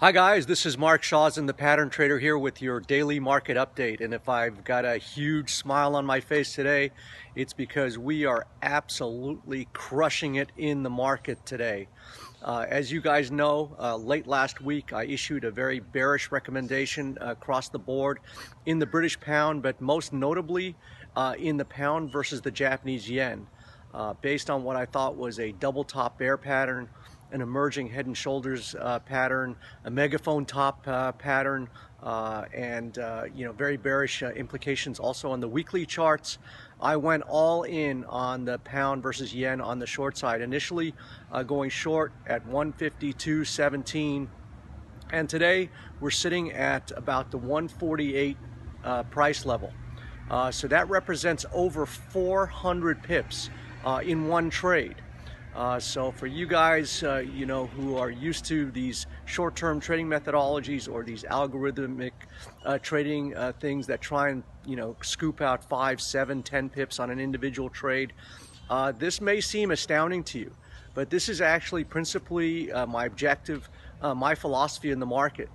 Hi guys, this is Mark Shawson, the Pattern Trader here with your daily market update. And if I've got a huge smile on my face today, it's because we are absolutely crushing it in the market today. As you guys know, late last week I issued a very bearish recommendation across the board in the British pound, but most notably in the pound versus the Japanese yen, based on what I thought was a double top bear pattern, an emerging head and shoulders pattern, a megaphone top pattern, and very bearish implications also on the weekly charts. I went all in on the pound versus yen on the short side, initially going short at 152.17, and today we're sitting at about the 148 price level. So that represents over 400 pips in one trade. So for you guys, who are used to these short-term trading methodologies or these algorithmic trading things that try and, scoop out 5, 7, 10 pips on an individual trade, this may seem astounding to you, but this is actually principally my objective, my philosophy in the market.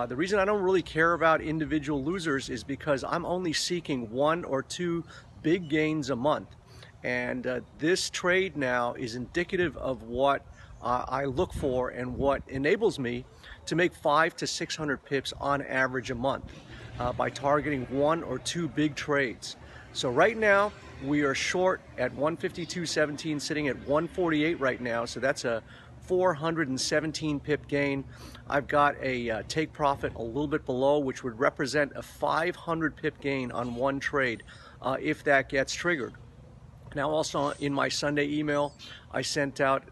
The reason I don't really care about individual losers is because I'm only seeking 1 or 2 big gains a month. And this trade now is indicative of what I look for and what enables me to make 500 to 600 pips on average a month by targeting 1 or 2 big trades. So right now we are short at 152.17, sitting at 148 right now. So that's a 417 pip gain. I've got a take profit a little bit below, which would represent a 500 pip gain on one trade if that gets triggered. Now also in my Sunday email, I sent out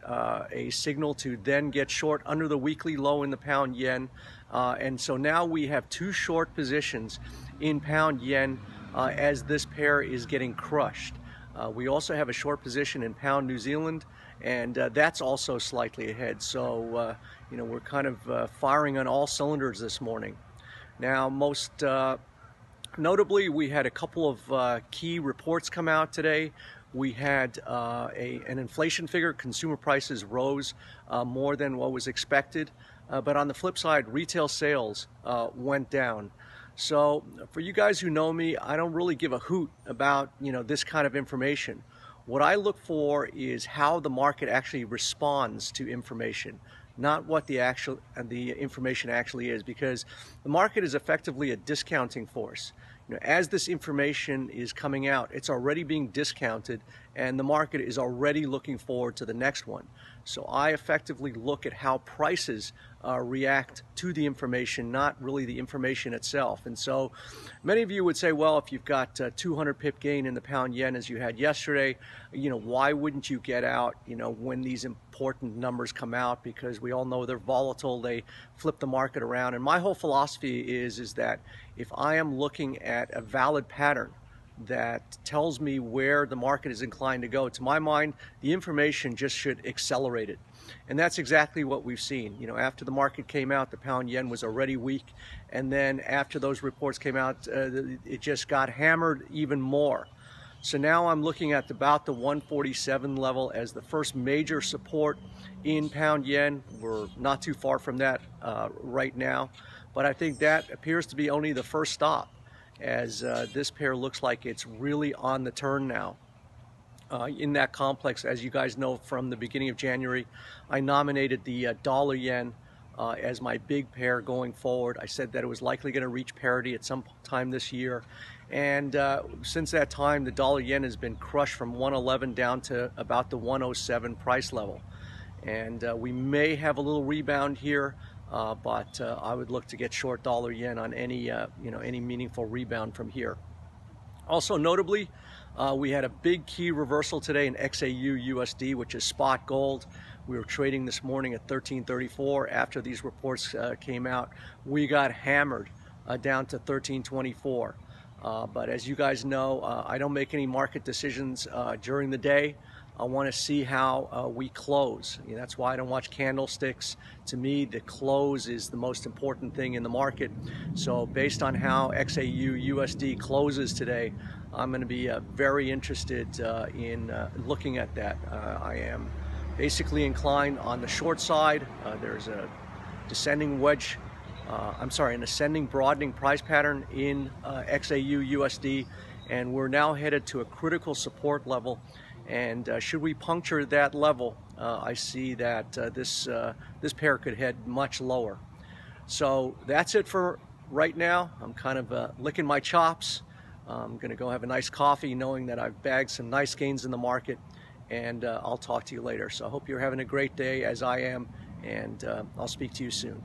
a signal to then get short under the weekly low in the pound yen. And so now we have 2 short positions in pound yen as this pair is getting crushed. We also have a short position in pound New Zealand, and that's also slightly ahead. So, we're kind of firing on all cylinders this morning. Now, most notably, we had a couple of key reports come out today. We had an inflation figure. Consumer prices rose more than what was expected. But on the flip side, retail sales went down. So for you guys who know me, I don't really give a hoot about this kind of information. What I look for is how the market actually responds to information, not what the information actually is, because the market is effectively a discounting force. As this information is coming out, it's already being discounted, and the market is already looking forward to the next one. So I effectively look at how prices react to the information, not really the information itself. And so many of you would say, well, if you've got 200 pip gain in the pound yen as you had yesterday, why wouldn't you get out, when these important numbers come out? Because we all know they're volatile, they flip the market around. And my whole philosophy is that if I am looking at a valid pattern that tells me where the market is inclined to go, to my mind, the information just should accelerate it. And that's exactly what we've seen. After the market came out, the pound yen was already weak. And then after those reports came out, it just got hammered even more. So now I'm looking at about the 147 level as the first major support in pound yen. We're not too far from that right now. But I think that appears to be only the first stop, as this pair looks like it's really on the turn now. In that complex, as you guys know, from the beginning of January, I nominated the dollar yen as my big pair going forward. I said that it was likely going to reach parity at some time this year. And since that time, the dollar yen has been crushed from 111 down to about the 107 price level. And we may have a little rebound here. But I would look to get short dollar yen on any meaningful rebound from here. Also notably, we had a big key reversal today in XAU USD, which is spot gold. We were trading this morning at 1334. After these reports came out, we got hammered down to 1324. But as you guys know, I don't make any market decisions during the day. I want to see how we close. That's why I don't watch candlesticks. To me, the close is the most important thing in the market. So based on how XAU USD closes today, I'm going to be very interested in looking at that. I am basically inclined on the short side. There's a descending wedge, an ascending broadening price pattern in XAU USD, and we're now headed to a critical support level. And should we puncture that level, I see that this pair could head much lower. So that's it for right now. I'm kind of licking my chops. I'm going to go have a nice coffee knowing that I've bagged some nice gains in the market, and I'll talk to you later. So I hope you're having a great day as I am, and I'll speak to you soon.